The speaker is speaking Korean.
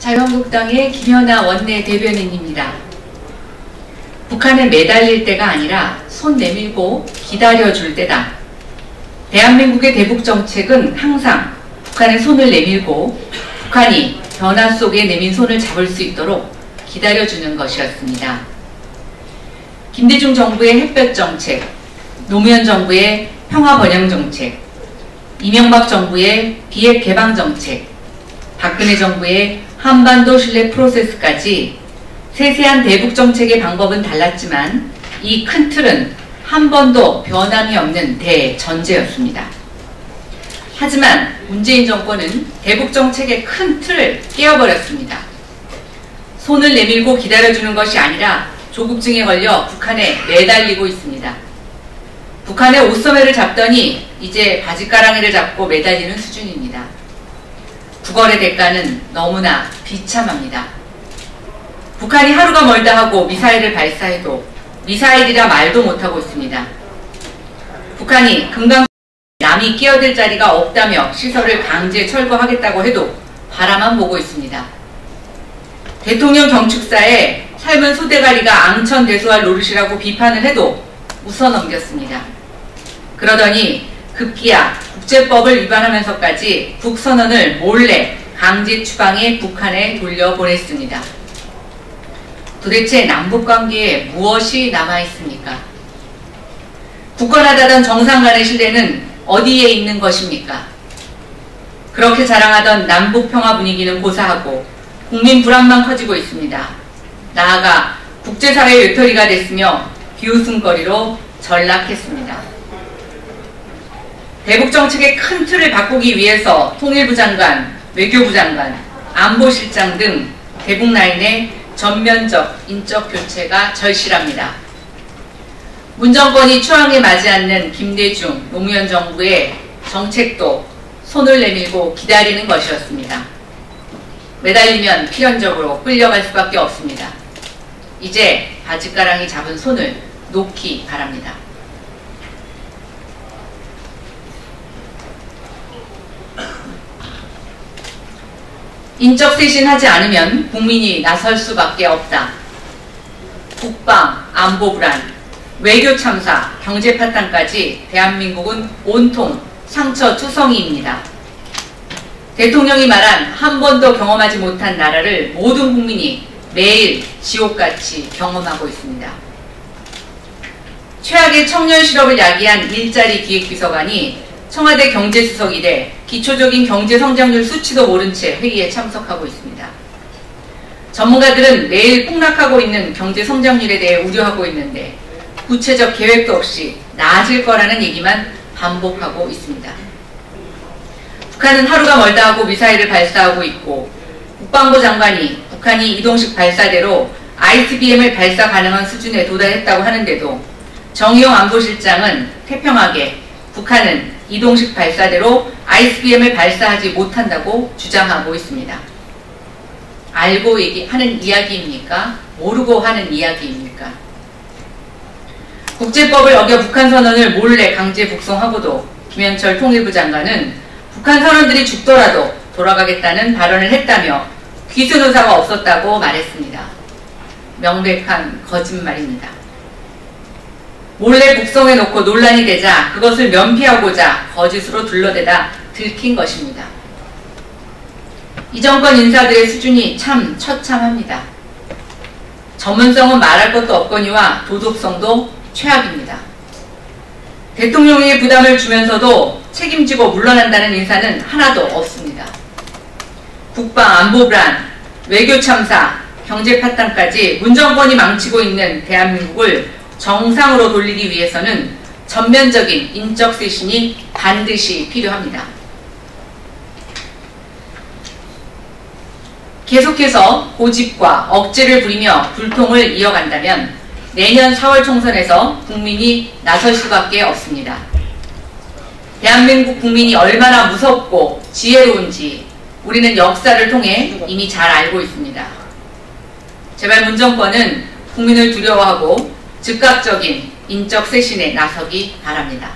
자유한국당의 김연아 원내대변인입니다. 북한에 매달릴 때가 아니라 손 내밀고 기다려줄 때다. 대한민국의 대북정책은 항상 북한의 손을 내밀고 북한이 변화 속에 내민 손을 잡을 수 있도록 기다려주는 것이었습니다. 김대중 정부의 햇볕정책, 노무현 정부의 평화번영정책, 이명박 정부의 비핵개방정책, 박근혜 정부의 한반도 신뢰 프로세스까지 세세한 대북정책의 방법은 달랐지만 이 큰 틀은 한 번도 변함이 없는 대전제였습니다. 하지만 문재인 정권은 대북정책의 큰 틀을 깨어버렸습니다. 손을 내밀고 기다려주는 것이 아니라 조급증에 걸려 북한에 매달리고 있습니다. 북한의 옷소매를 잡더니 이제 바지가랑이를 잡고 매달리는 수준입니다. 구걸의 대가는 너무나 비참합니다. 북한이 하루가 멀다 하고 미사일을 발사해도 미사일이라 말도 못하고 있습니다. 북한이 금강 남이 끼어들 자리가 없다며 시설을 강제 철거하겠다고 해도 바라만 보고 있습니다. 대통령 경축사에 삶은 소대가리가 앙천대소할 노릇이라고 비판을 해도 웃어넘겼습니다. 그러더니 급기야 국제법을 위반하면서까지 북선언을 몰래 강제 추방해 북한에 돌려보냈습니다. 도대체 남북관계에 무엇이 남아있습니까? 굳건하다던 정상 간의 신뢰는 어디에 있는 것입니까? 그렇게 자랑하던 남북평화 분위기는 고사하고 국민 불안만 커지고 있습니다. 나아가 국제사회의 외톨이가 됐으며 비웃음거리로 전락했습니다. 대북정책의 큰 틀을 바꾸기 위해서 통일부 장관, 외교부 장관, 안보실장 등 대북라인의 전면적 인적 교체가 절실합니다. 문 정권이 추앙에 맞지 않는 김대중, 노무현 정부의 정책도 손을 내밀고 기다리는 것이었습니다. 매달리면 필연적으로 끌려갈 수밖에 없습니다. 이제 바지가랑이 잡은 손을 놓기 바랍니다. 인적 쇄신하지 않으면 국민이 나설 수밖에 없다. 국방, 안보 불안, 외교 참사, 경제 파탄까지 대한민국은 온통 상처투성이입니다. 대통령이 말한 한 번도 경험하지 못한 나라를 모든 국민이 매일 지옥같이 경험하고 있습니다. 최악의 청년 실업을 야기한 일자리 기획비서관이 청와대 경제수석이 돼 기초적인 경제성장률 수치도 모른 채 회의에 참석하고 있습니다. 전문가들은 매일 폭락하고 있는 경제성장률에 대해 우려하고 있는데 구체적 계획도 없이 나아질 거라는 얘기만 반복하고 있습니다. 북한은 하루가 멀다 하고 미사일을 발사하고 있고 국방부 장관이 북한이 이동식 발사대로 ICBM을 발사 가능한 수준에 도달했다고 하는데도 정의용 안보실장은 태평하게 북한은 이동식 발사대로 ICBM을 발사하지 못한다고 주장하고 있습니다. 알고 하는 이야기입니까? 모르고 하는 이야기입니까? 국제법을 어겨 북한 선언을 몰래 강제 북송하고도 김현철 통일부 장관은 북한 선원들이 죽더라도 돌아가겠다는 발언을 했다며 귀순 의사가 없었다고 말했습니다. 명백한 거짓말입니다. 몰래 북송해놓고 논란이 되자 그것을 면피하고자 거짓으로 둘러대다 들킨 것입니다. 이 정권 인사들의 수준이 참 처참합니다. 전문성은 말할 것도 없거니와 도덕성도 최악입니다. 대통령에게 부담을 주면서도 책임지고 물러난다는 인사는 하나도 없습니다. 국방 안보 불안, 외교 참사, 경제 파탄까지 문 정권이 망치고 있는 대한민국을 정상으로 돌리기 위해서는 전면적인 인적 쇄신이 반드시 필요합니다. 계속해서 고집과 억제를 부리며 불통을 이어간다면 내년 4월 총선에서 국민이 나설 수밖에 없습니다. 대한민국 국민이 얼마나 무섭고 지혜로운지 우리는 역사를 통해 이미 잘 알고 있습니다. 제발 문 정권은 국민을 두려워하고 즉각적인 인적 쇄신에 나서기 바랍니다.